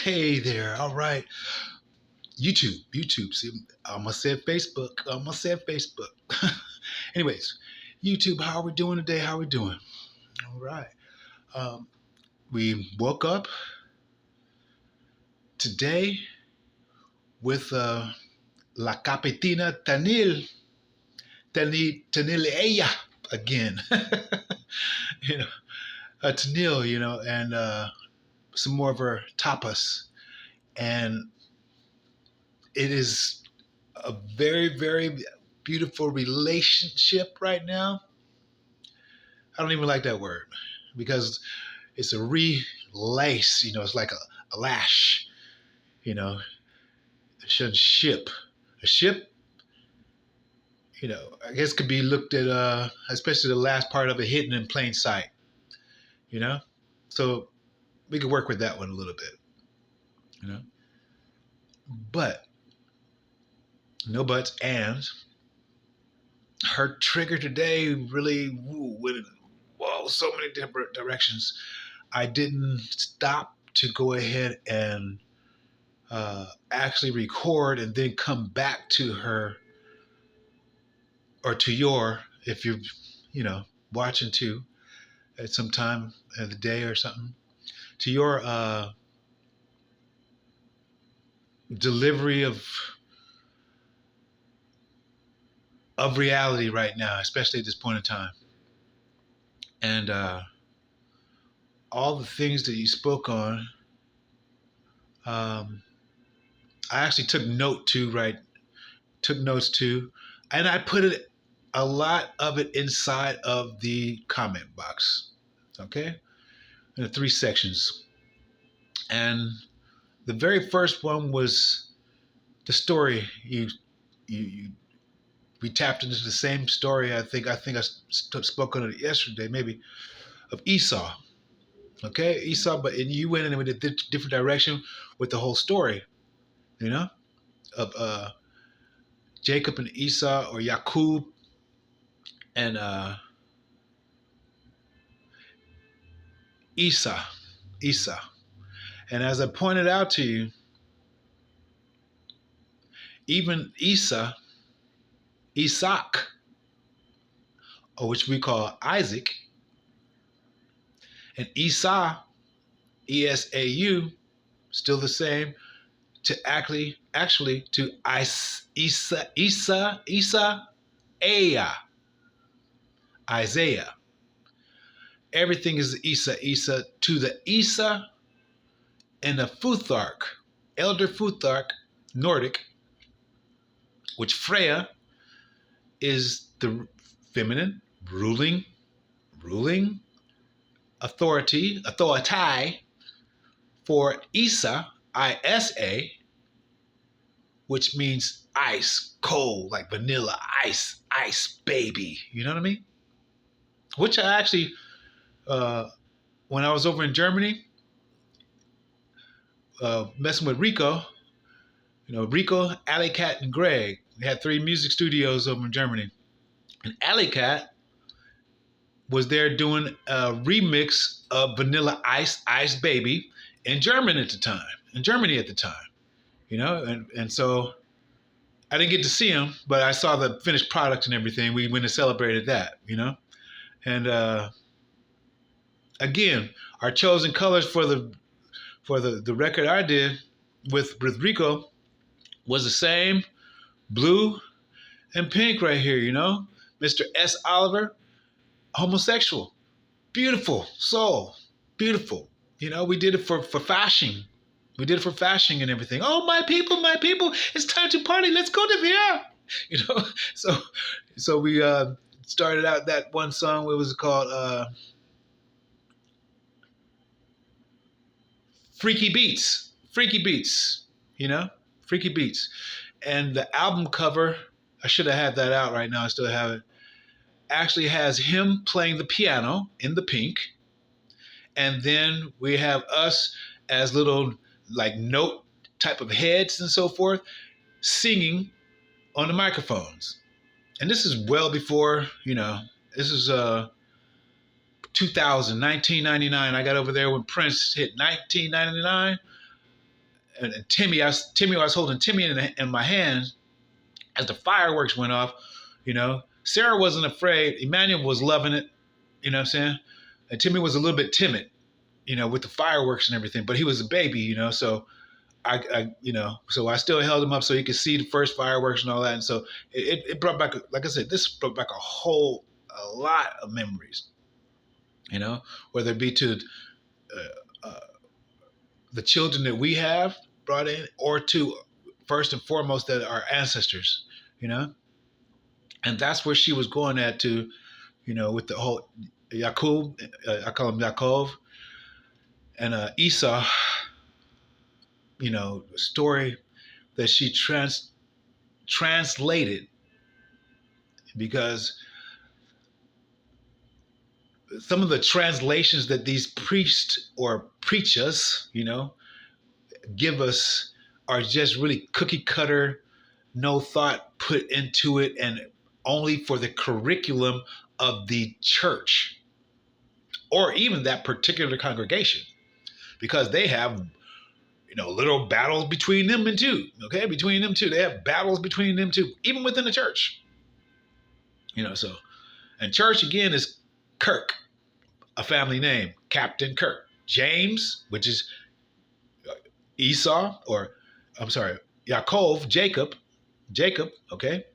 Hey there. All right. YouTube. See, I almost said Facebook. Anyways, YouTube, how are we doing today? How are we doing? All right. Um, we woke up today with La Capitina TenEEnELLã'S again. you know, Tanil, and some more of her tapas. And it is a very, very beautiful relationship right now. I don't even like that word because it's a relace, it's like a lash, it shouldn't ship. A ship, I guess could be looked at, especially the last part of it hidden in plain sight, you know? So we could work with that one a little bit, But, no buts, and her trigger today really went in so many different directions. I didn't stop to go ahead and actually record and then come back to her or to your, if you're, watching too at some time of the day or something, to your delivery of reality right now, especially at this point in time. And all the things that you spoke on, I actually took notes too, and I put a lot of it inside of the comment box, okay, in the 3 sections. And the very first one was the story we tapped into the same story. I think I spoke on it yesterday, maybe, of Esau. Okay, Esau, but and you went in with a different direction with the whole story, of Jacob and Esau, or Yakub and Esau. And as I pointed out to you, even Isaac, or which we call Isaac, and Esau, Esau, still the same, to actually to Isaiah. Everything is Esau to the Esau and the Futhark, Elder Futhark, Nordic, which Freya is the feminine, ruling authority for Isa, Isa, which means ice, cold, like vanilla, ice baby. You know what I mean? Which I actually, when I was over in Germany, messing with Rico, Rico, Alley Cat, and Greg. We had 3 music studios over in Germany. And Alley Cat was there doing a remix of Vanilla Ice Baby in Germany at the time, and so I didn't get to see him, but I saw the finished product and everything. We went and celebrated that, and again, our chosen colors for the record I did with Rico was the same, blue and pink right here, Mr. S. Oliver, homosexual, beautiful soul, beautiful. We did it for fashion. We did it for fashion and everything. Oh, my people, it's time to party. Let's go to VR. So we started out that one song. What was it called? Freaky Beats. Freaky Beats. And the album cover, I should have had that out right now. I still have it. Actually has him playing the piano in the pink. And then we have us as little like note type of heads and so forth, singing on the microphones. And this is well before, this is 1999. I got over there when Prince hit 1999. and I was holding Timmy in my hand as the fireworks went off. Sarah wasn't afraid. Emmanuel was loving it. You know what I'm saying? And Timmy was a little bit timid, with the fireworks and everything, but he was a baby, so so I still held him up so he could see the first fireworks and all that. And so it brought back, like I said, this brought back a lot of memories, whether it be to the children that we have brought in, or to first and foremost that our ancestors, and that's where she was going at to, with the whole Yakub, I call him Yaakov, and Esau, story that she translated, because some of the translations that these priests or preachers, give us are just really cookie cutter, no thought put into it, and only for the curriculum of the church or even that particular congregation, because they have little battles between them and two. Okay, between them two, they have battles between them two, even within the church. So, and church again is Kirk, a family name, Captain Kirk. James, which is Esau, or I'm sorry, Yaakov, Jacob. Okay.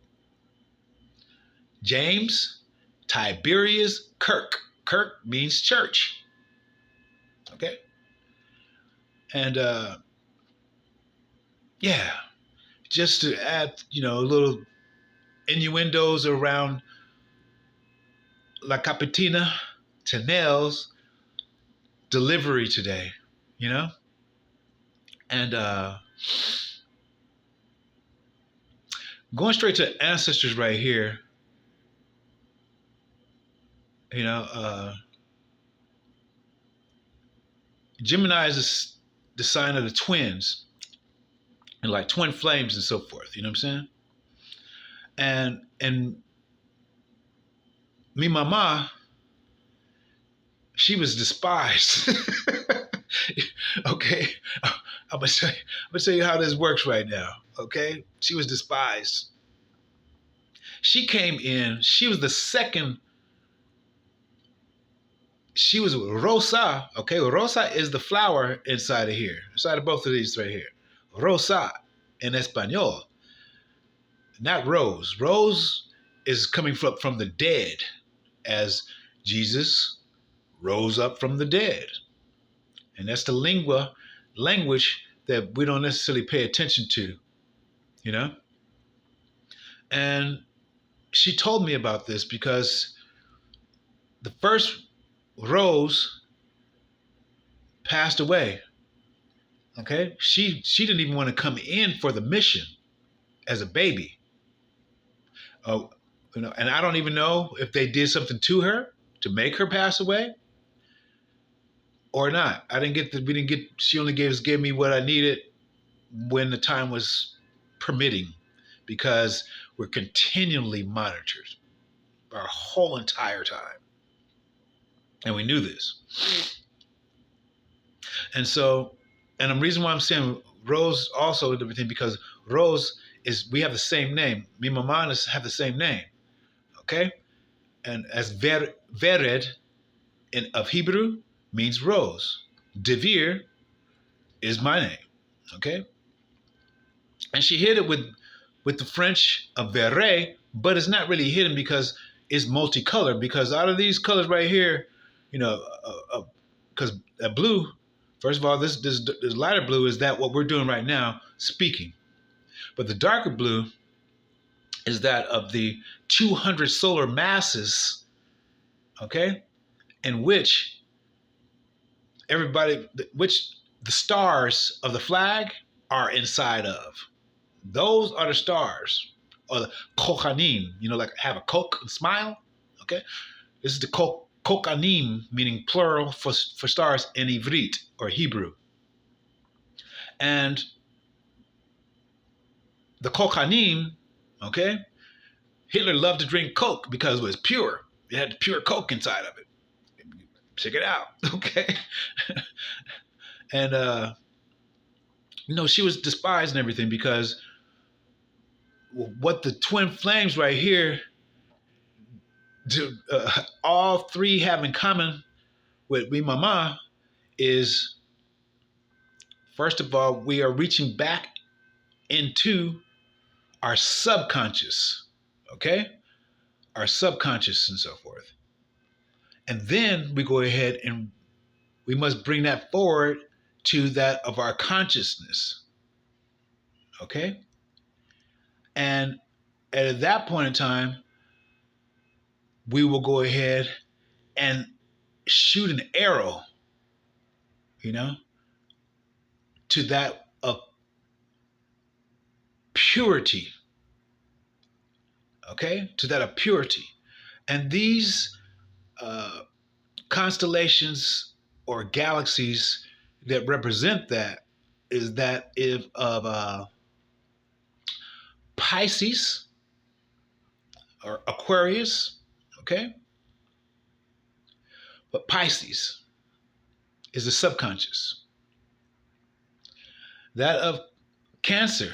James, Tiberius, Kirk. Kirk means church. Okay. And just to add, little innuendos around La Capitina, TenEEnELL'S delivery today, and going straight to ancestors right here, Gemini is the sign of the twins, and like twin flames and so forth. You know what I'm saying? And me mama, she was despised. Okay, I'm gonna tell you how this works right now. Okay, she was despised. She came in. She was the second. She was Rosa. Okay, Rosa is the flower inside of here, inside of both of these right here. Rosa in Espanol, not rose. Rose is coming from the dead, as Jesus rose up from the dead. And that's the language that we don't necessarily pay attention to, And she told me about this because the first Rose passed away. Okay, she didn't even want to come in for the mission as a baby. And I don't even know if they did something to her to make her pass away or not. She only gave me what I needed when the time was permitting, because we're continually monitored our whole entire time. And we knew this. And so, and the reason why I'm saying Rose also and everything, because Rose we have the same name. Me and Mama have the same name. Okay? And as Vered of Hebrew means rose. Devere is my name. Okay? And she hit it with the French of Verre, but it's not really hidden because it's multicolored. Because out of these colors right here, because blue, first of all, this lighter blue is that what we're doing right now, speaking. But the darker blue is that of the 200 solar masses, okay, in which the stars of the flag are inside of. Those are the stars, or the kochanim, like have a coke and smile, okay? This is the kochanim, meaning plural for stars in Ivrit, or Hebrew. And the kochanim, okay, Hitler loved to drink Coke because it was pure. It had pure Coke inside of it. Check it out, okay? And, she was despised and everything because what the twin flames right here, all three have in common with me mama is, first of all, we are reaching back into our subconscious, okay? Our subconscious and so forth. And then we go ahead and we must bring that forward to that of our consciousness, okay? And at that point in time, we will go ahead and shoot an arrow, to that of purity, okay? To that of purity. And these constellations or galaxies that represent that is that of Pisces or Aquarius, okay? But Pisces is the subconscious. That of Cancer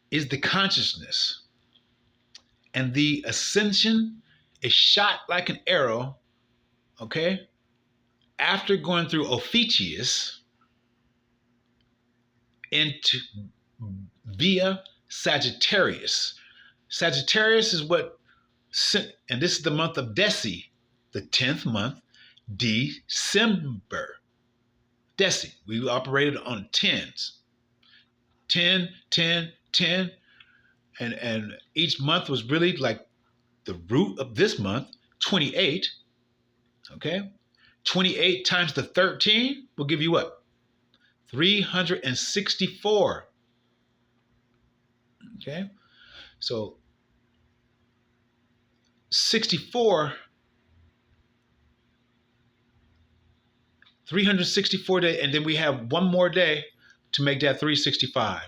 is the consciousness. And the ascension is shot like an arrow, okay? After going through Ophiuchus into via Sagittarius. Sagittarius is what, and this is the month of Deci, the 10th month, December. Deci, we operated on tens. 10, 10, 10. And each month was really like the root of this month, 28. Okay? 28 times the 13 will give you what? 364. Okay? So 64, 364 days, and then we have one more day to make that 365.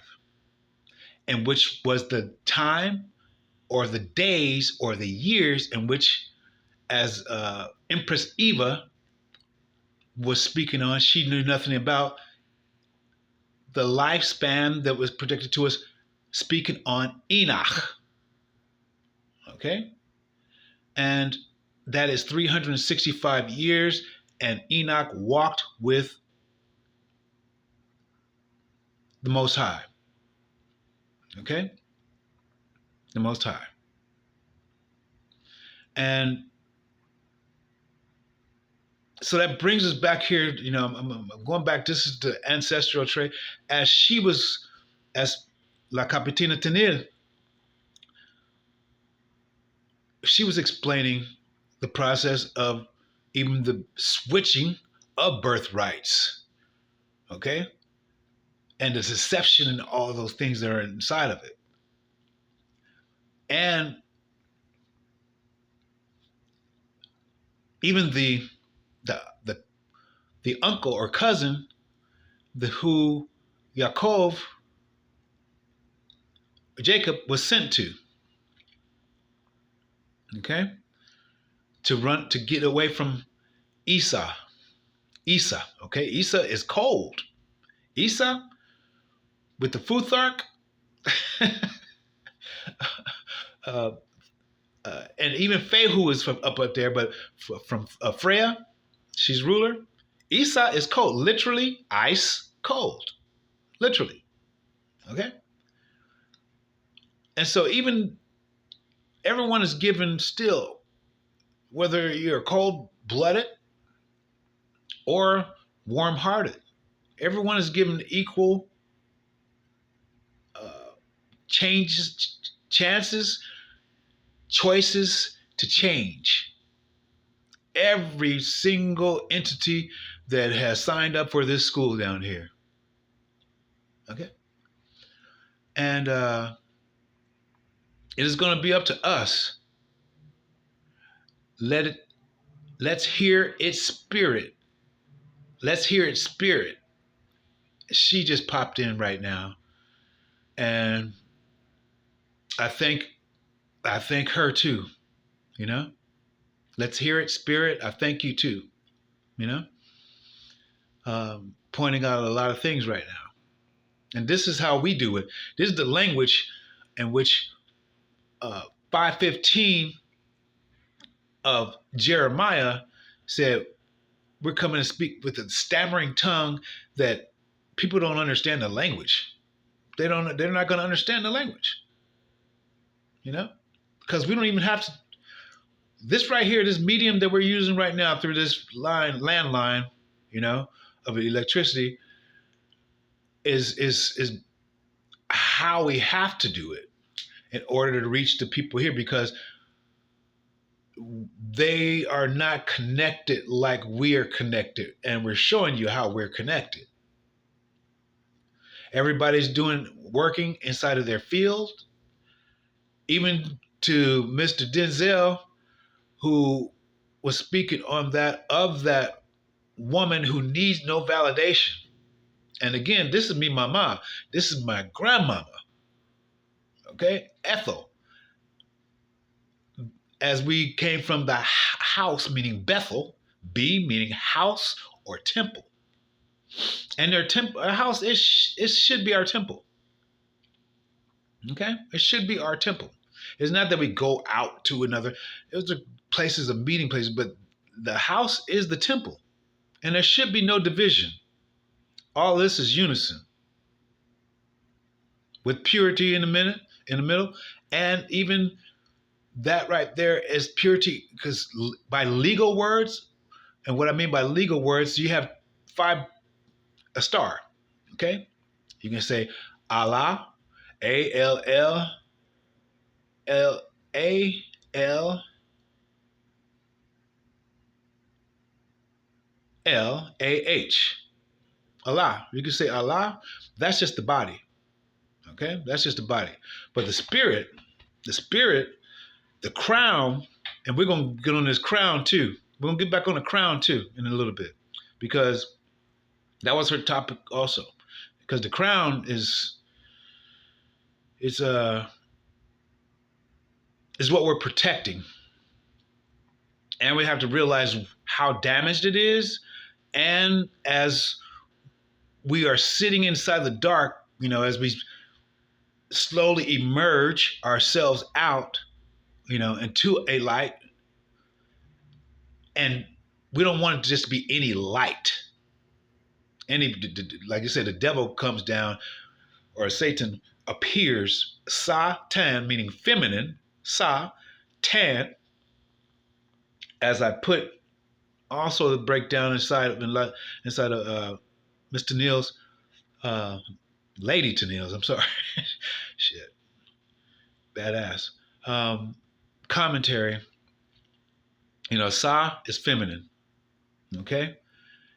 And which was the time or the days or the years in which, as Empress Eva was speaking on, she knew nothing about the lifespan that was predicted to us, speaking on Enoch. Okay? And that is 365 years, and Enoch walked with the Most High. Okay? The Most High. And so that brings us back here, I'm going back, this is the ancestral trait. As La Capitina Tenil, she was explaining the process of even the switching of birthrights, okay? And the deception and all those things that are inside of it. And even the uncle or cousin who Jacob was sent to, okay, to get away from Esau, okay? Esau is cold. Esau with the Futhark, and even Fehu was from up there, but from Freya, she's ruler. Esau is cold, literally ice cold, literally, okay? And so even everyone is given still, whether you're cold-blooded or warm-hearted, everyone is given equal chances, choices to change. Every single entity that has signed up for this school down here. Okay? And it is going to be up to us. Let's hear its spirit. Let's hear its spirit. She just popped in right now. And I thank her too, Let's hear it, spirit. I thank you too, pointing out a lot of things right now. And this is how we do it. This is the language in which 5:15 of Jeremiah said, we're coming to speak with a stammering tongue that people don't understand the language. They're not going to understand the language, because we don't even have to. This right here, this medium that we're using right now through this landline, of electricity, is how we have to do it in order to reach the people here, because they are not connected like we are connected, and we're showing you how we're connected. Everybody's working inside of their field, even to Mr. Denzel, who was speaking on that woman who needs no validation. And again, this is me, my mom. This is my grandmama. Okay, Ethel. As we came from the house, meaning Bethel, B meaning house or temple. And their temple, a house, it should be our temple. Okay, it should be our temple. It's not that we go out to another. Those are places of meeting places, but the house is the temple, and there should be no division. All this is unison, with purity in the middle, and even that right there is purity, because by legal words, and what I mean by legal words, you have a star. Okay, you can say Allah, ALL. LALLAH. Allah. You can say Allah. That's just the body. Okay? That's just the body. But the spirit, the crown, and we're going to get on this crown too. We're going to get back on the crown too in a little bit, because that was her topic also. Because the crown is what we're protecting. And we have to realize how damaged it is. And as we are sitting inside the dark, as we slowly emerge ourselves out, into a light. And we don't want it to just be any light. Like you said, the devil comes down, or Satan appears, Satan, meaning feminine, Sa-tan, as I put also the breakdown inside of Mr. Neal's, Lady Tenneelle's, I'm sorry, shit, badass, commentary. Sa is feminine, okay?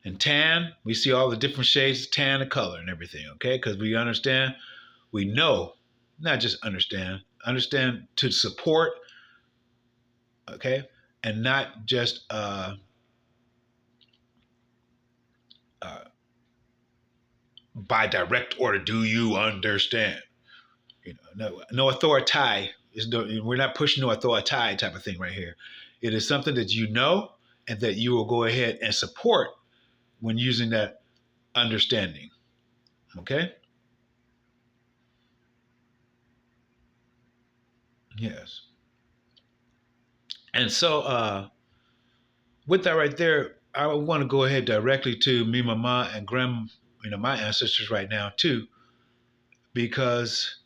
And tan, we see all the different shades of tan, the color and everything, okay? Because we understand, we know, not just understand to support, okay? And not just by direct order, do you understand? No authority. We're not pushing no authority type of thing right here. It is something that you know and that you will go ahead and support when using that understanding. Okay? Yes. And so with that right there, I want to go ahead directly to me, mama, and my ancestors right now too, because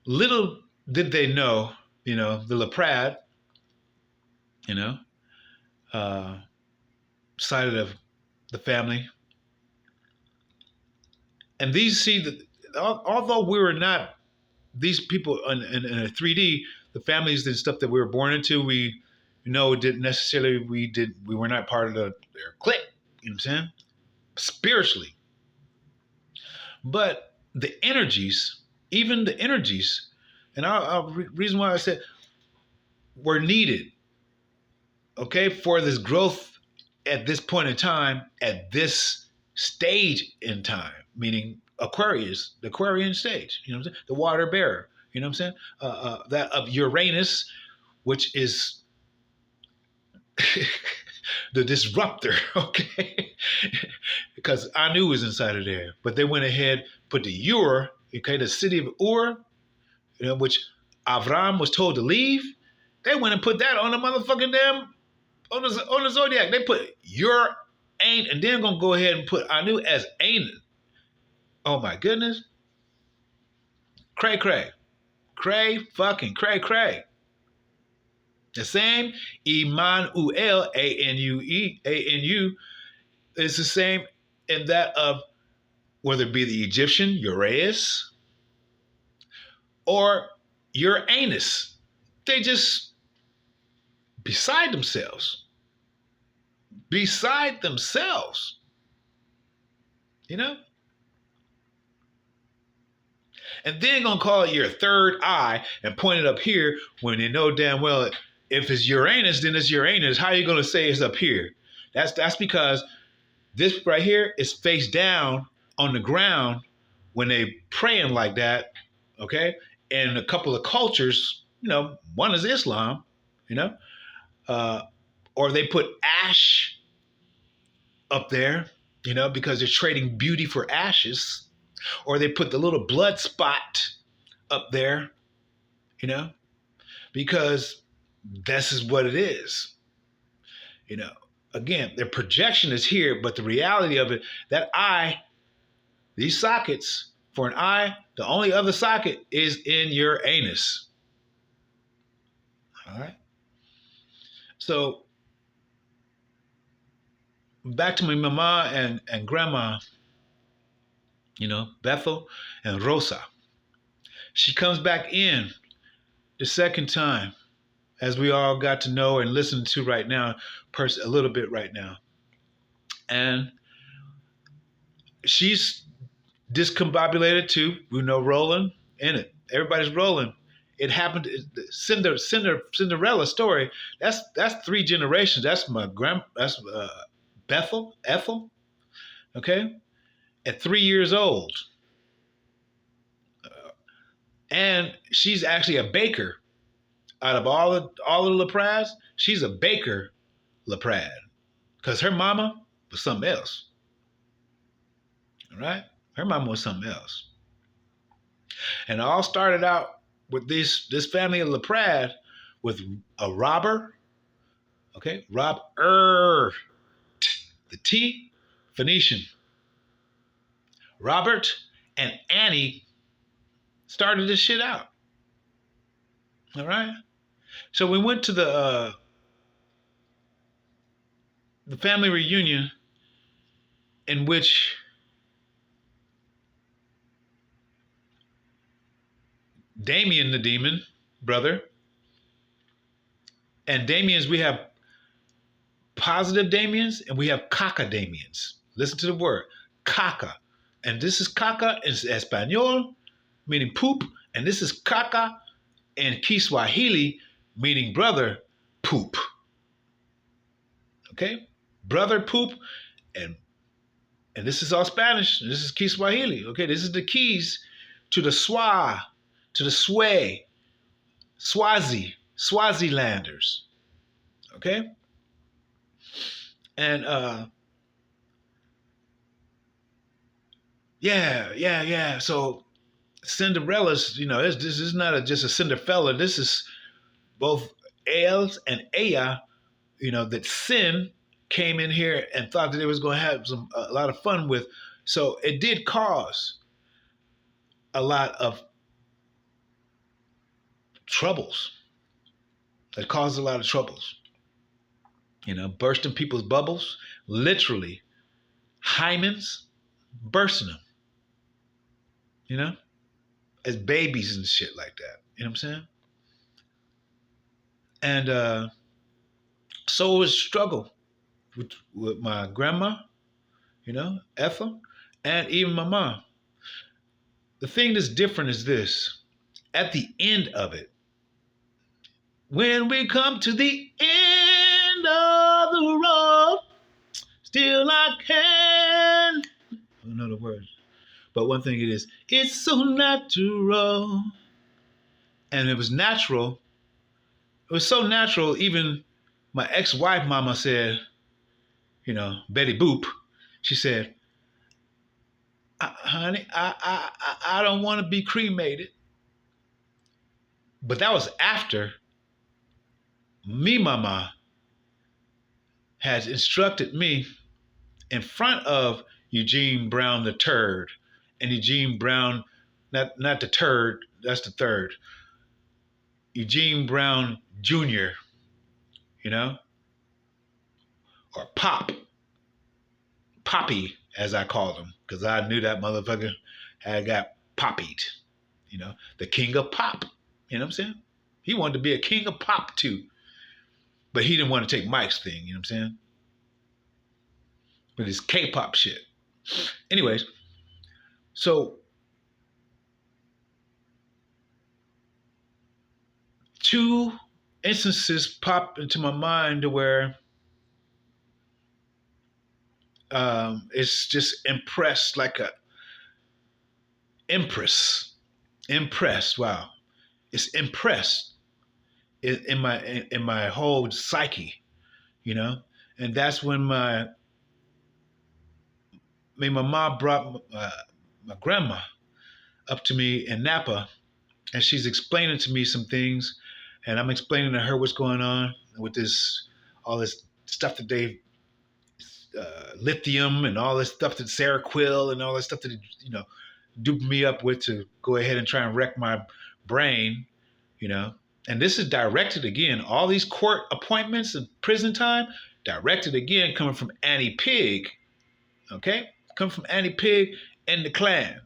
little did they know, the LaPrade, side of the family. And these although we were not these people in a 3D, the families and stuff that we were born into, we didn't necessarily, we were not part of their clique, you know what I'm saying? Spiritually. But the energies, even the energies, and reason why I said were needed, okay, for this growth at this point in time, at this stage in time, meaning Aquarius, the Aquarian stage, you know what I'm saying? The water bearer, you know what I'm saying? That of Uranus, which is the disruptor, okay? Because Anu was inside of there. But they went ahead, put the Ur, okay, the city of Ur, which Avram was told to leave. They went and put that on the motherfucking damn, on the Zodiac. They put Ur, ain't, and then gonna go ahead and put Anu as ain't. Oh my goodness. Cray cray. Cray fucking cray cray. The same Emmanuel, A-N-U-E, is the same in that of whether it be the Egyptian Uraeus or Uranus. They just beside themselves. Beside themselves. You know? And then gonna call it your third eye and point it up here when you know damn well if it's Uranus, then it's Uranus. How are you gonna say it's up here? That's because this right here is face down on the ground when they praying like that, okay? And a couple of cultures, one is Islam, or they put ash up there, because they're trading beauty for ashes, or they put the little blood spot up there, because this is what it is. Again, their projection is here, but the reality of it, that eye, these sockets, for an eye, the only other socket is in your anus. All right? So, back to my mama and grandma, Bethel and Rosa. She comes back in the second time, as we all got to know and listen to right now, a little bit right now. And she's discombobulated too. We know rolling in it. Everybody's rolling. It happened. Cinderella story. That's 3 generations. That's That's Ethel. Okay, at 3 years old, and she's actually a baker. Out of all the LaPrades, she's a baker LaPrade, because her mama was something else. All right, her mama was something else, and it all started out with this family of LaPrade with a robber. Okay, the T, Phoenician. Robert and Annie started this shit out. All right. So we went to the family reunion in which Damien, the demon brother, and Damiens, we have positive Damiens and we have caca Damiens. Listen to the word, caca. And this is caca in Espanol, meaning poop, and this is caca in Kiswahili, meaning brother poop. Okay? Brother poop, and this is all Spanish, and this is Kiswahili. Okay, this is the keys to the Swazilanders. Okay? And yeah. So Cinderella's, this is not just a Cinderella. This is both Els and Aya, that sin came in here and thought that they was going to have a lot of fun with. So it did cause a lot of troubles. It caused a lot of troubles. Bursting people's bubbles, literally, hymens, bursting them, as babies and shit like that. You know what I'm saying? And so it was a struggle with my grandma, Ethel, and even my mom. The thing that's different is this. At the end of it, when we come to the end of the road, still I can. I don't know the words. But one thing it is, it's so natural. And it was natural. It was so natural, even my ex-wife mama said, Betty Boop, she said, honey, I don't want to be cremated. But that was after me mama had instructed me in front of Eugene Brown the third, and Eugene Brown, not the turd, that's the third, Eugene Brown Jr., you know, or Poppy, as I called him, because I knew that motherfucker had got poppied, the king of pop. You know what I'm saying? He wanted to be a king of pop too, but he didn't want to take Mike's thing. You know what I'm saying? With his K-pop shit. Anyways, so two instances pop into my mind where it's just impressed like a Empress. Impressed. Wow. It's impressed in my whole psyche, and that's when my mom brought my grandma up to me in Napa, and she's explaining to me some things, and I'm explaining to her what's going on with all this stuff that they lithium and all this stuff that Seroquel and all this stuff that duped me up with to go ahead and try and wreck my brain, And this is directed again. All these court appointments and prison time directed again, coming from Annie Pig, okay? Coming from Annie Pig and the Klan.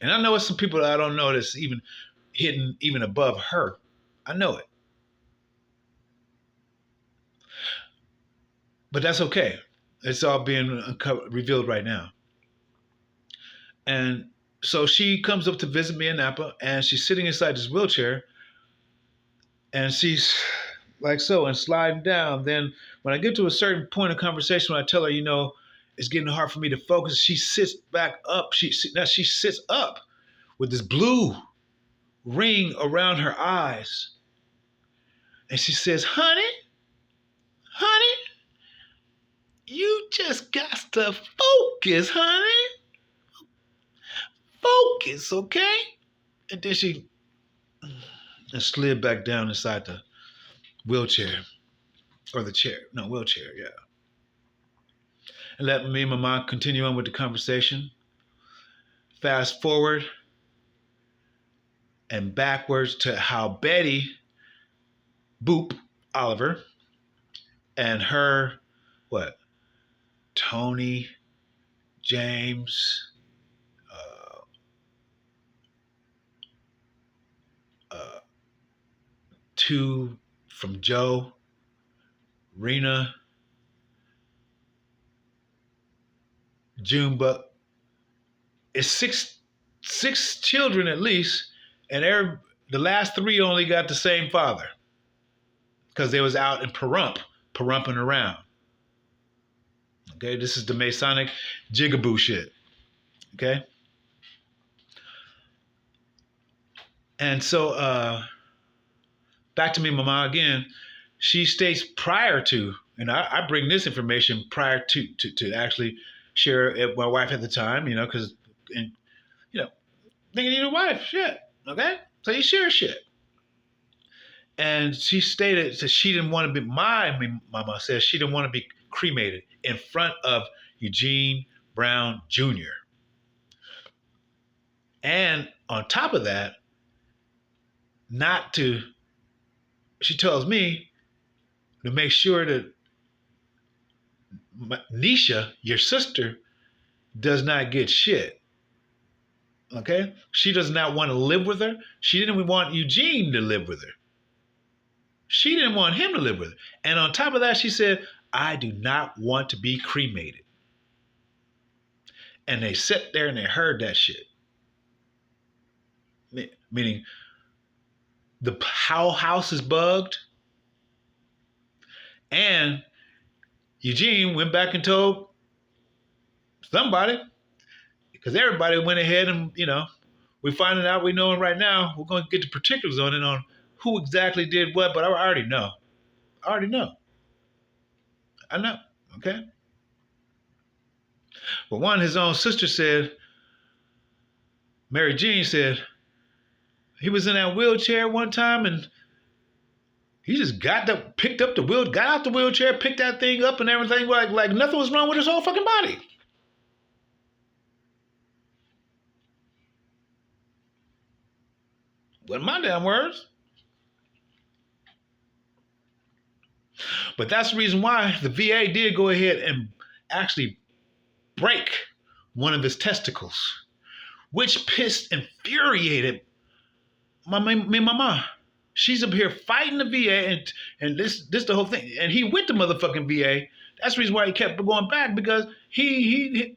And I know it's some people that I don't know that's even hidden even above her. I know it. But that's okay. It's all being revealed right now. And so she comes up to visit me in Napa, and she's sitting inside this wheelchair, and she's like so and sliding down. Then when I get to a certain point of conversation, when I tell her, it's getting hard for me to focus, she sits back up. She sits up with this blue ring around her eyes. And she says, honey, you just got to focus, honey. Focus, okay? And then she slid back down inside the wheelchair. Or the chair. No, wheelchair, yeah. And let me and my mom continue on with the conversation. Fast forward and backwards to how Betty Boop Oliver and her, Tony, James, two from Joe, Rena, Junebug. It's six children at least, and the last three only got the same father because they was out in parumping around. Okay, this is the Masonic jigaboo shit. Okay, and so back to me, Mama again. She states prior to, and I bring this information prior to actually share it with my wife at the time, because, thinking you need a wife, shit, okay? So you share shit. And she stated that she didn't want to be, my mama says she didn't want to be cremated in front of Eugene Brown Jr. And on top of that, she tells me to make sure that Nisha, your sister, does not get shit. Okay? She does not want to live with her. She didn't even want Eugene to live with her. She didn't want him to live with her. And on top of that, she said, I do not want to be cremated. And they sat there and they heard that shit. Meaning, the house is bugged. And Eugene went back and told somebody, because everybody went ahead and, we're finding out, we know right now, we're going to get the particulars on it, on who exactly did what, but I already know. I know. Okay. But one, his own sister said, Mary Jean said, he was in that wheelchair one time and he just picked up the wheel, got out the wheelchair, picked that thing up and everything like nothing was wrong with his whole fucking body. Wasn't my damn words. But that's the reason why the VA did go ahead and actually break one of his testicles, which infuriated my mama. She's up here fighting the VA, and this the whole thing. And he with the motherfucking VA. That's the reason why he kept going back, because he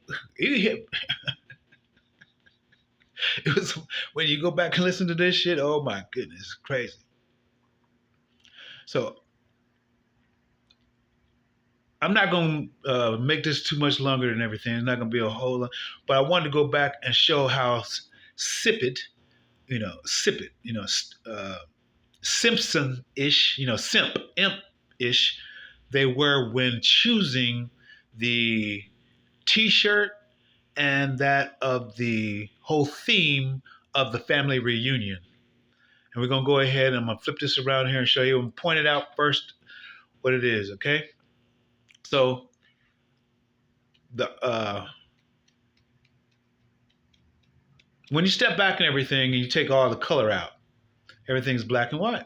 it was, when you go back and listen to this shit, oh my goodness, it's crazy. So I'm not going to make this too much longer than everything. It's not going to be a whole lot. But I wanted to go back and show how Simpson-ish, imp-ish, they were when choosing the T-shirt and that of the whole theme of the family reunion. And we're going to go ahead and I'm going to flip this around here and show you and point it out first what it is, okay? So when you step back and everything and you take all the color out, everything's black and white.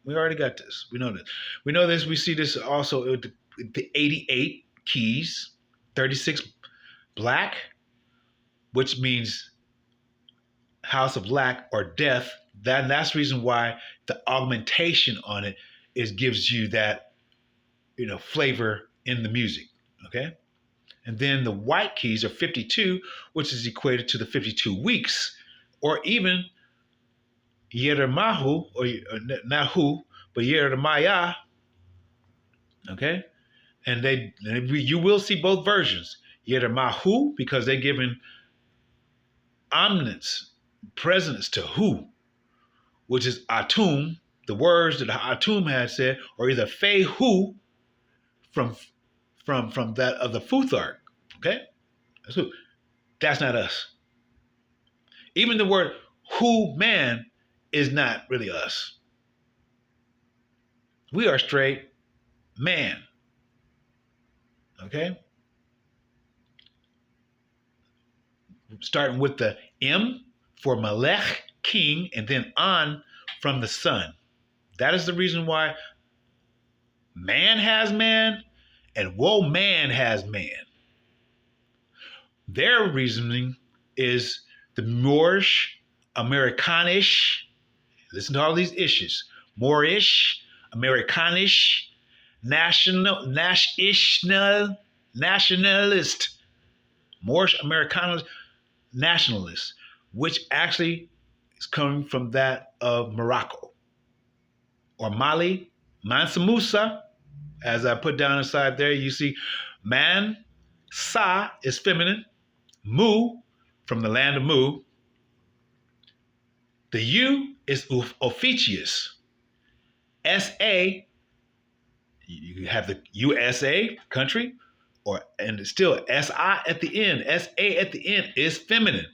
We already got this. We know this. We know this. We see this also with the 88 keys, 36 black, which means house of lack or death. That's the reason why the augmentation on it gives you that, flavor in the music. Okay. And then the white keys are 52, which is equated to the 52 weeks, or even Yeremahu, or Nahu, but Yeremaya. Okay. And you will see both versions. Yeremahu, because they're giving omniscience, presence to Hu, which is Atum, the words that Atum had said, or either Fehu from that of the Futhark. Okay? That's who. That's not us. Even the word Hu man is not really us. We are straight man. Okay? Starting with the M for Melech, king, and then An from the sun. That is the reason why man has man and woe man has man. Their reasoning is the Moorish, Americanish, listen to all these issues, Moorish, Americanish, nationalist, Moorish, Americanist, nationalist, which actually is coming from that of Morocco or Mali, Mansa Musa, as I put down inside there, you see man, Sa is feminine, Mu from the land of Mu. The U is officious. S-A, you have the USA, country, and still S-I at the end, S-A at the end is feminine.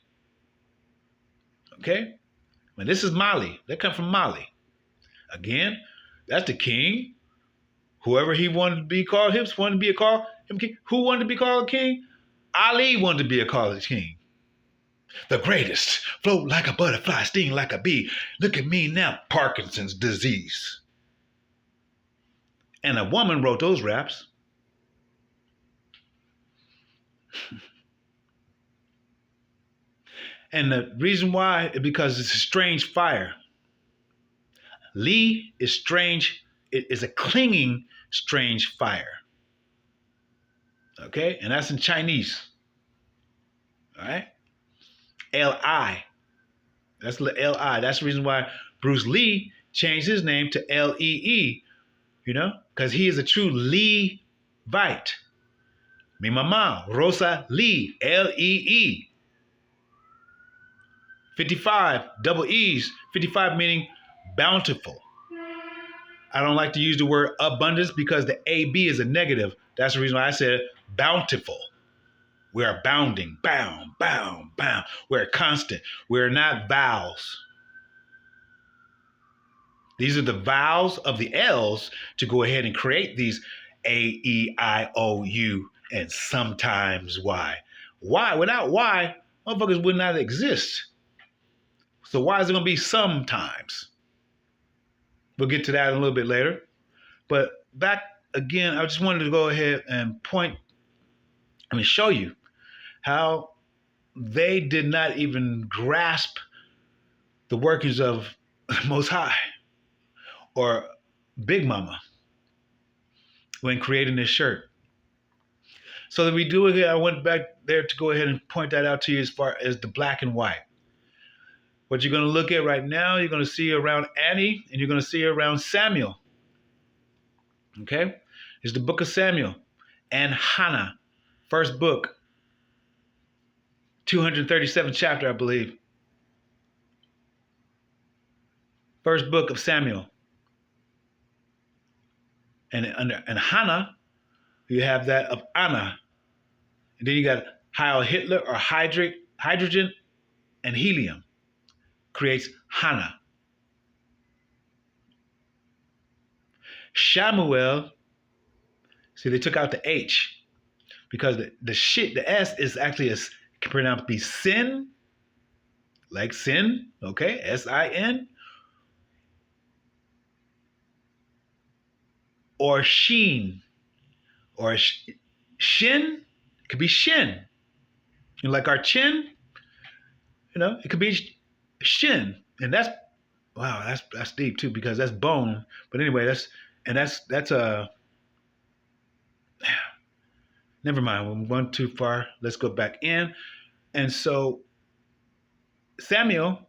Okay? And this is Mali. They come from Mali. Again, that's the king. Whoever he wanted to be called, him wanted to be called him king. Who wanted to be called king? Ali wanted to be called king. The greatest, float like a butterfly, sting like a bee. Look at me now, Parkinson's disease. And a woman wrote those raps. And the reason why is because it's a strange fire. Li is strange. It is a clinging, strange fire. Okay? And that's in Chinese. All right? L-I. That's L-I. That's the reason why Bruce Lee changed his name to L-E-E. Because he is a true Levite. Mi mama, Rosa Lee, L-E-E. 55, double E's. 55 meaning bountiful. I don't like to use the word abundance because the AB is a negative. That's the reason why I said bountiful. We're abounding, bound, bound, bound. We're constant. We're not vowels. These are the vowels of the L's to go ahead and create these A, E, I, O, U, and sometimes Y. Why? Without Y, motherfuckers would not exist. So why is it going to be sometimes? We'll get to that a little bit later. But back again, I just wanted to go ahead and show you how they did not even grasp the workings of Most High or Big Mama when creating this shirt. So that we do it here, I went back there to go ahead and point that out to you as far as the black and white. What you're going to look at right now, you're going to see around Annie and you're going to see around Samuel. Okay? It's the book of Samuel and Hannah, first book, 237th chapter, I believe. First book of Samuel. And Hannah, you have that of Anna. And then you got Heil Hitler or hydrogen and helium creates Hannah. Shamuel, see, they took out the H because the S is actually can pronounce be sin, like sin, okay, S-I-N, or sheen, or shin, it could be shin. You know, like our chin, it could be shin, and that's wow, that's deep too because that's bone. But anyway, that's a never mind. We went too far. Let's go back in, and so Samuel,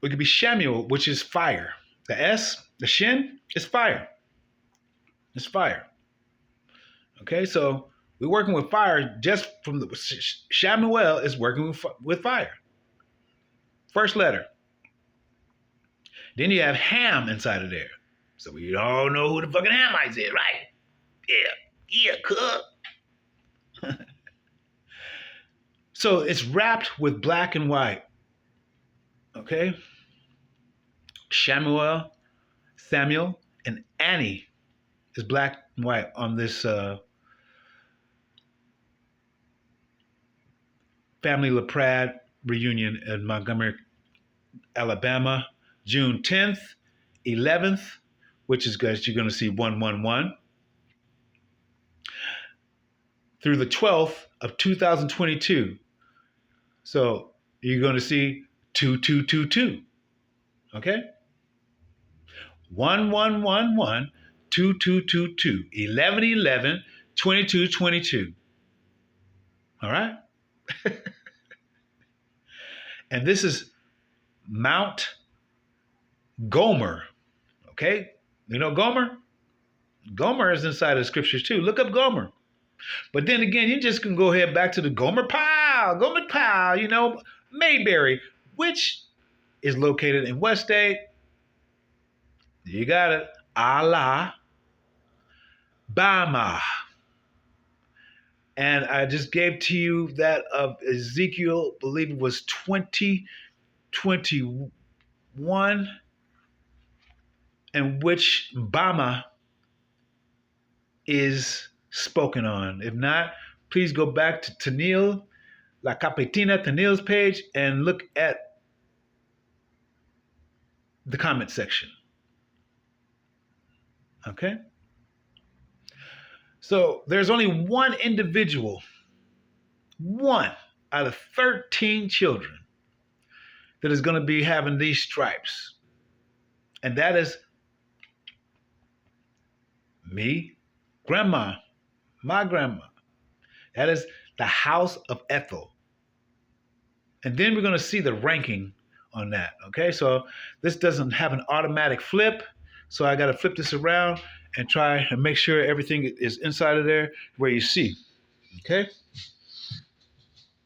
it could be Shamuel, which is fire. The S, the shin, is fire. It's fire. Okay, so we're working with fire just from the Shamuel is working with fire. First letter. Then you have Ham inside of there. So we all know who the fucking Hamites is, right? Yeah, cool. So it's wrapped with black and white. Okay? Samuel, and Annie is black and white on this Family LaPrade reunion in Montgomery, Alabama, June 10th, 11th, which is good. You're going to see 111, through the 12th of 2022. So you're going to see 2222. Okay? 1111, 2222, 1111, 2222. All right? And this is Mount Gomer. Okay? You know Gomer? Gomer is inside of the scriptures too. Look up Gomer. But then again, you just can go ahead back to the Gomer Pile, Mayberry, which is located in West State. You got it. Alabama. And I just gave to you that of Ezekiel, I believe it was 2021, in which Bama is spoken on. If not, please go back to TenEENELL, La Capitina, TenEENELL's page, and look at the comment section. Okay? So there's only one individual, one out of 13 children, that is going to be having these stripes. And that is me, grandma, my grandma. That is the house of Ethel. And then we're going to see the ranking on that. Okay, so this doesn't have an automatic flip. So I got to flip this around and try and make sure everything is inside of there where you see. Okay?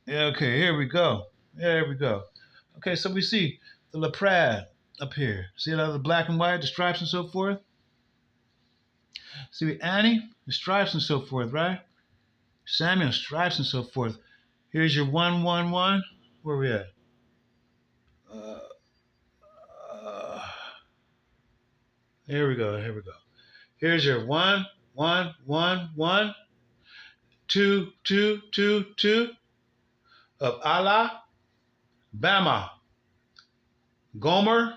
Yeah, okay, here we go. There we go. Okay, so we see the LaPrade up here. See the black and white, the stripes and so forth? See, Annie, the stripes and so forth, right? Samuel, stripes and so forth. Here's your 111. Where we at? Uh, uh, here we go. Here we go. Here's your 1 1 1 1 2 2 2 2 of Allah, Bama, Gomer.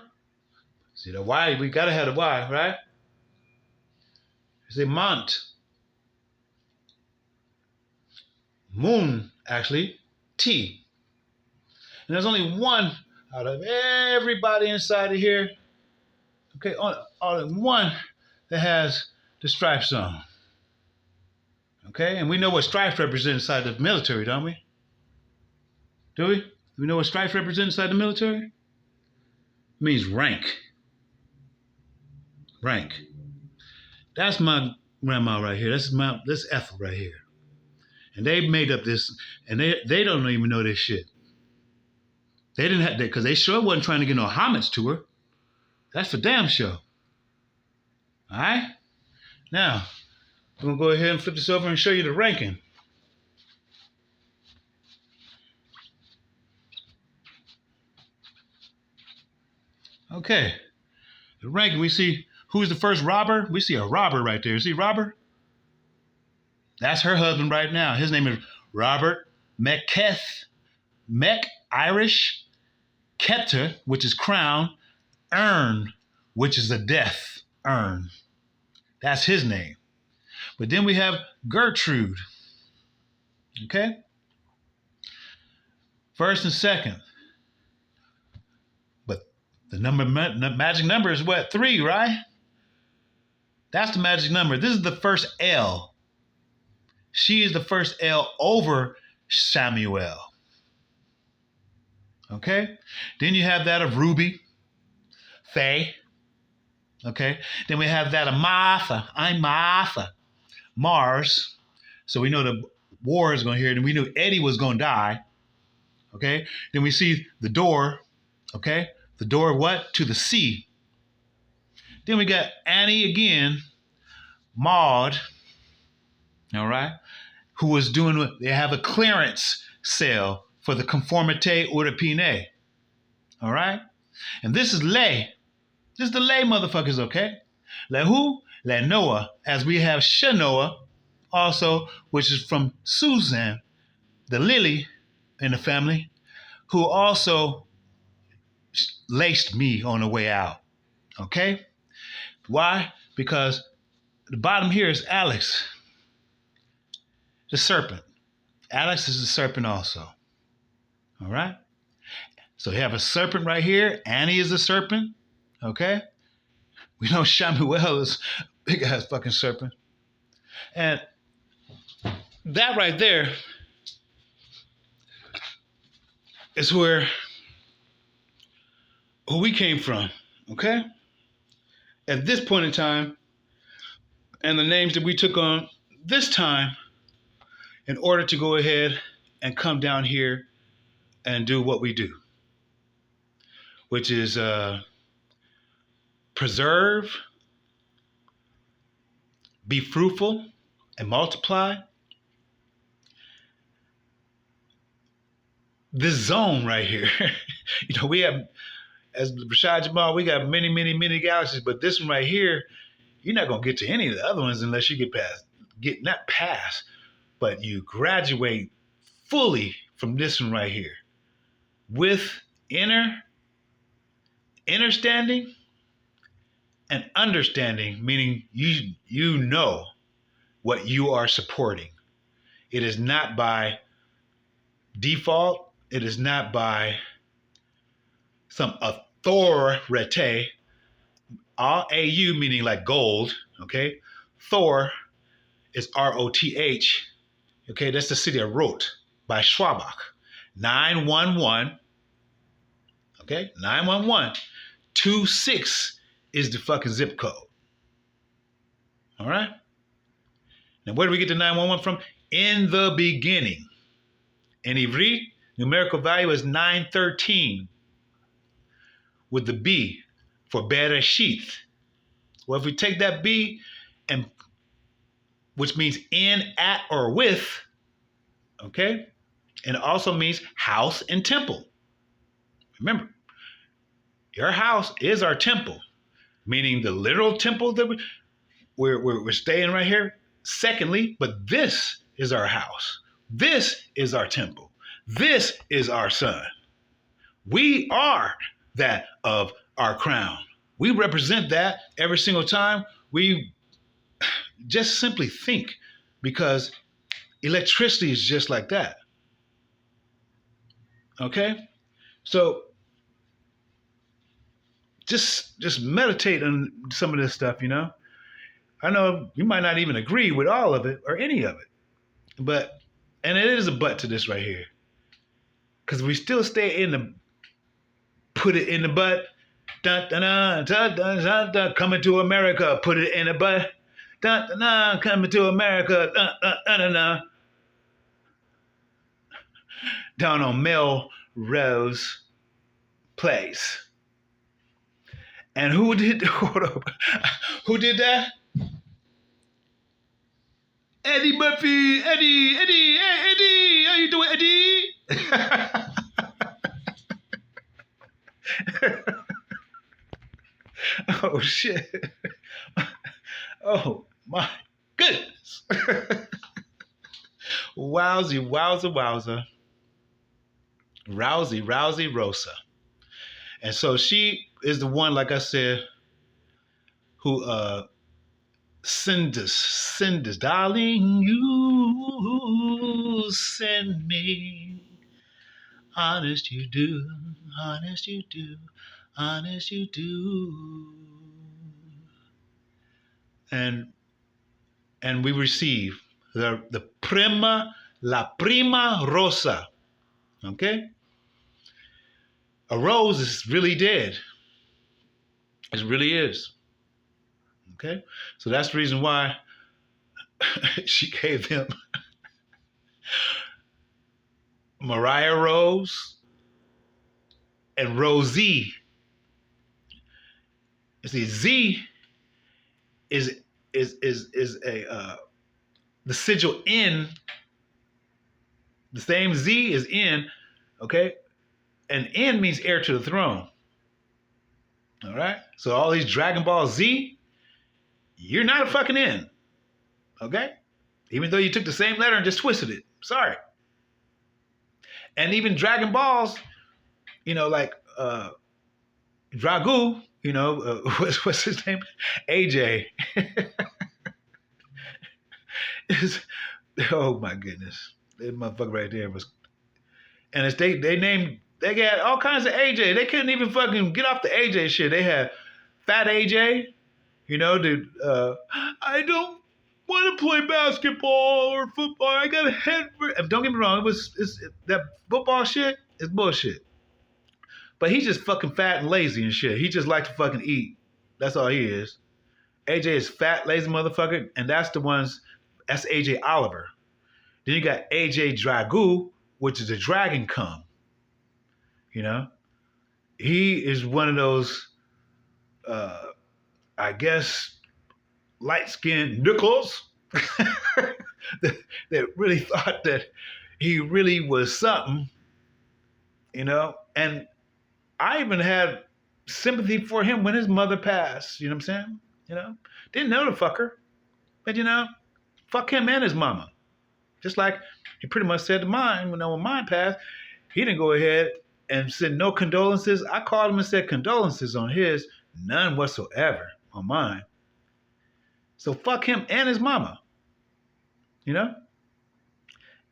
See the Y? We gotta have the Y, right? Say Mont, Moon, actually, T. And there's only one out of everybody inside of here. Okay, only one that has the stripes on. Okay, and we know what stripes represent inside the military, don't we? Do we? Do we know what stripes represent inside the military? It means rank. Rank. That's my grandma right here. That's Ethel right here. And they made up this, and they don't even know this shit. They didn't have that because they sure wasn't trying to get no homage to her. That's for damn sure. All right? Now, I'm going to go ahead and flip this over and show you the ranking. Okay. The ranking, we see who's the first robber. We see a robber right there. See robber? That's her husband right now. His name is Robert McKeth. Mech, Irish. Keter, which is crown. Ern, which is a death. Ern. That's his name. But then we have Gertrude. Okay? First and second. But the magic number is what? 3, right? That's the magic number. This is the first L. She is the first L over Samuel. Okay? Then you have that of Ruby, Faye. Okay? Then we have that of Martha. I'm Martha. Mars. So we know the war is going to hear it, and we knew Eddie was going to die. Okay? Then we see the door. Okay? The door what? To the sea. Then we got Annie again, Maud. All right? Who was doing, they have a clearance sale for the conformité européenne. All right? And this is lay. This is the lay motherfuckers, okay? Le who? Le Noah, as we have Shanoah also, which is from Susan, the lily in the family, who also laced me on the way out. Okay? Why? Because the bottom here is Alex, the serpent. Alex is the serpent also. All right? So you have a serpent right here. Annie is a serpent. Okay? We know Shamuel is a big ass fucking serpent. And that right there is who we came from. Okay? At this point in time, and the names that we took on this time in order to go ahead and come down here and do what we do, which is preserve, be fruitful, and multiply. This zone right here, we have, as Rashad Jamal, we got many, many, many galaxies, but this one right here, you're not going to get to any of the other ones unless you not past, but you graduate fully from this one right here with understanding and understanding, meaning you know what you are supporting. It is not by default. It is not by some authority. AU meaning like gold, okay? Thor is ROTH, okay? That's the city of Roth by Schwabach. 911, okay? 911. 26 is the fucking zip code. All right? Now, where do we get the 911 from? In the beginning. In Ivrit, numerical value is 913 with the B for Bereshith. Well, if we take that B and which means in, at, or with, okay? And it also means house and temple. Remember, your house is our temple, meaning the literal temple that we're staying right here. Secondly, but this is our house. This is our temple. This is our son. We are that of our crown. We represent that every single time we just simply think, because electricity is just like that. Okay? So just meditate on some of this stuff, you know? I know you might not even agree with all of it or any of it, but, and it is a but to this right here, because we still stay in the, put it in the butt, dun, dun, dun, dun, dun, dun, dun, coming to America, put it in the butt, dun, dun, dun, coming to America, dun, dun, dun, dun, dun. Down on Melrose Place. And who did, hold up, who did that? Eddie Murphy, Eddie, hey, Eddie, how you doing, Eddie? Oh, shit. Oh, my goodness. Wowsy, wowza, wowza. Rousey, Rosa. And so she is the one, like I said, who send us, darling, you send me. Honest you do, honest you do, honest you do. And we receive la prima rosa. Okay? A rose is really dead. It really is. Okay? So that's the reason why she gave him Mariah Rose and Rosie. You see, Z is a the sigil N. The same Z is N, okay? And N means heir to the throne. All right? So all these Dragon Ball Z, you're not a fucking N. Okay? Even though you took the same letter and just twisted it. Sorry. And even Dragon Balls, you know, like Dragu, you know, what's his name? AJ. Oh my goodness. That motherfucker right there was, and it's they got all kinds of AJ. They couldn't even fucking get off the AJ shit. They had Fat AJ, you know, I don't want to play basketball or football. I got a head for, don't get me wrong, that football shit is bullshit. But he's just fucking fat and lazy and shit. He just likes to fucking eat. That's all he is. AJ is fat, lazy motherfucker, and that's AJ Oliver. Then you got AJ Dragu, which is a dragon cum. You know? He is one of those, I guess, light-skinned nickels that really thought that he really was something, you know? And I even had sympathy for him when his mother passed, you know what I'm saying? You know? Didn't know the fucker. But, you know, fuck him and his mama. Just like he pretty much said to mine when mine passed, he didn't go ahead and send no condolences. I called him and said condolences on his, none whatsoever on mine. So fuck him and his mama. You know?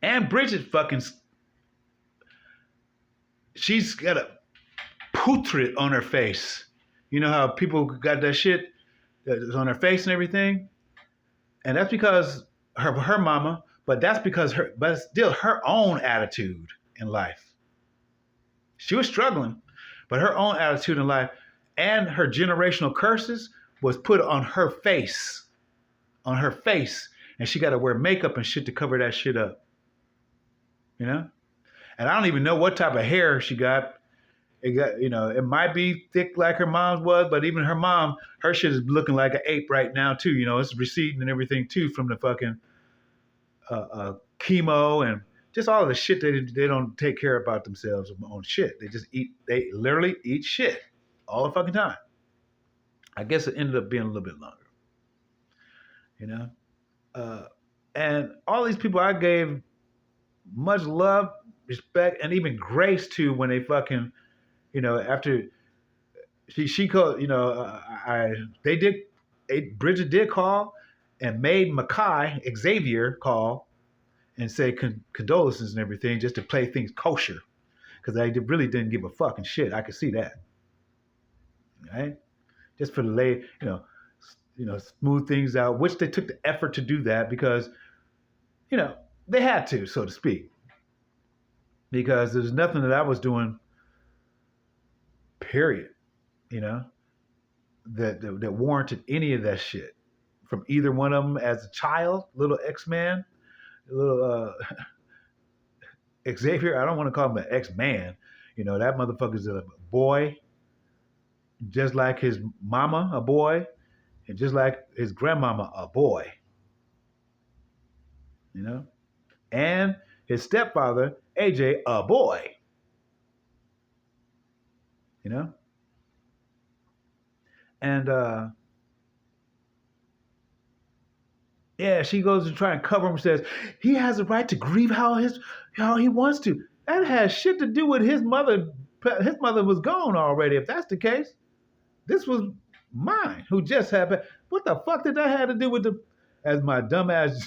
And Bridget fucking, she's got a putrid on her face. You know how people got that shit that's on her face and everything? And that's because her mama, but that's because but it's still her own attitude in life. She was struggling, but her own attitude in life and her generational curses was put on her face. On her face. And she got to wear makeup and shit to cover that shit up. You know? And I don't even know what type of hair she got. It got, it might be thick like her mom's was, but even her mom, her shit is looking like an ape right now too. It's receding and everything too from the fucking chemo and just all of the shit they don't take care about themselves on shit. They just eat. They literally eat shit all the fucking time. I guess it ended up being a little bit longer. You know, uh, and all these people I gave much love, respect, and even grace to when they fucking, after she called, I they did, Bridget did call and made Mackay Xavier call and say condolences and everything just to play things kosher because I really didn't give a fucking shit. I could see that, right? Just for the smooth things out, which they took the effort to do that because they had to, so to speak, because there's nothing that I was doing, period, you know, that warranted any of that shit from either one of them as a child, little X-Man, little Xavier. I don't want to call him an X-Man. That motherfucker's a boy, just like his mama, a boy, and just like his grandmama, a boy. And his stepfather, AJ, a boy. You know, and yeah, she goes to try and cover him. Says he has a right to grieve how he wants to. That has shit to do with his mother. His mother was gone already. If that's the case, this was mine who just happened. What the fuck did that have to do with the? As my dumbass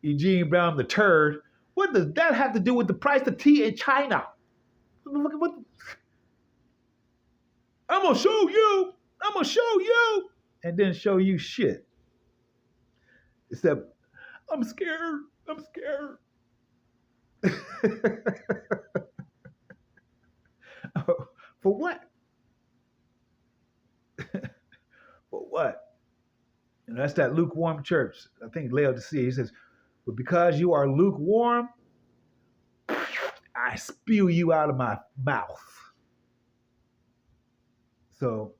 Eugene Brown the turd. What does that have to do with the price of tea in China? What? I'm gonna show you. I'm gonna show you, and then show you shit. Except I'm scared. I'm scared. For what? For what? And that's that lukewarm church. I think Laodicea. He says, "But because you are lukewarm, I spew you out of my mouth." So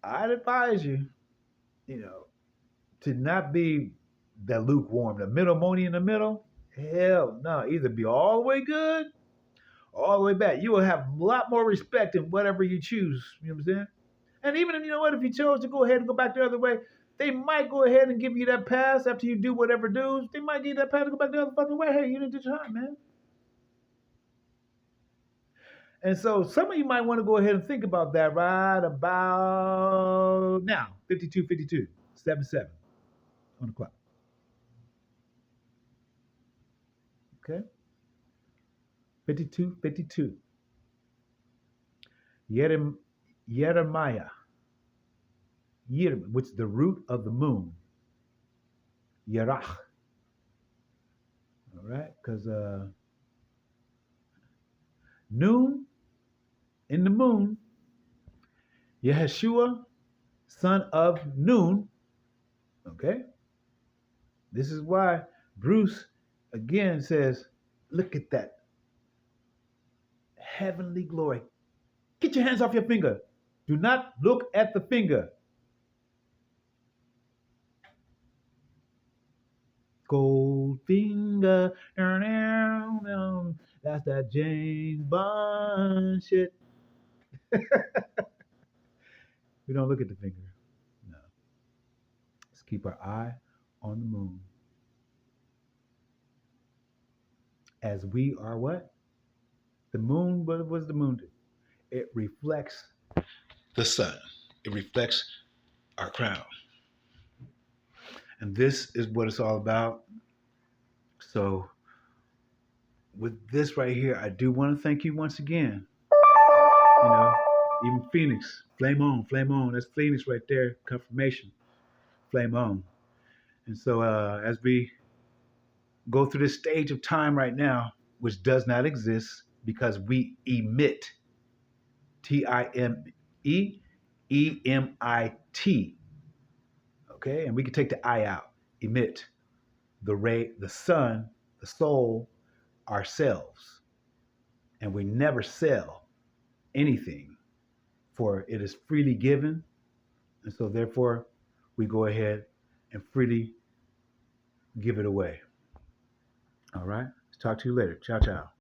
I'd advise you, to not be that lukewarm, the middle moni in the middle. Hell no. Either be all the way good, all the way bad. You will have a lot more respect in whatever you choose. You know what I'm saying? And even if if you chose to go ahead and go back the other way, they might go ahead and give you that pass after you do whatever do's. They might give you that pass to go back the other fucking way. Hey, you didn't do your time, man. And so some of you might want to go ahead and think about that right about now. 52:52, 7:7 on the clock. Okay? 52:52. Jeremiah, which is the root of the moon. Yerach. All right? Because noon, in the moon, Yeshua, son of Noon. Okay? This is why Bruce again says, look at that heavenly glory. Get your hands off your finger. Do not look at the finger. Goldfinger. That's that James Bond shit. We don't look at the finger. No. Let's keep our eye on the moon. As we are what? The moon, what does the moon do? It reflects the sun. It reflects our crown. And this is what it's all about. So with this right here, I do want to thank you once again. Even Phoenix, flame on, flame on. That's Phoenix right there, confirmation, flame on. And so as we go through this stage of time right now, which does not exist because we emit, TIMEEMIT. Okay, and we can take the I out, emit, the ray, the sun, the soul, ourselves. and we never sell anything, for it is freely given. And so therefore, we go ahead and freely give it away. All right. Talk to you later. Ciao, ciao.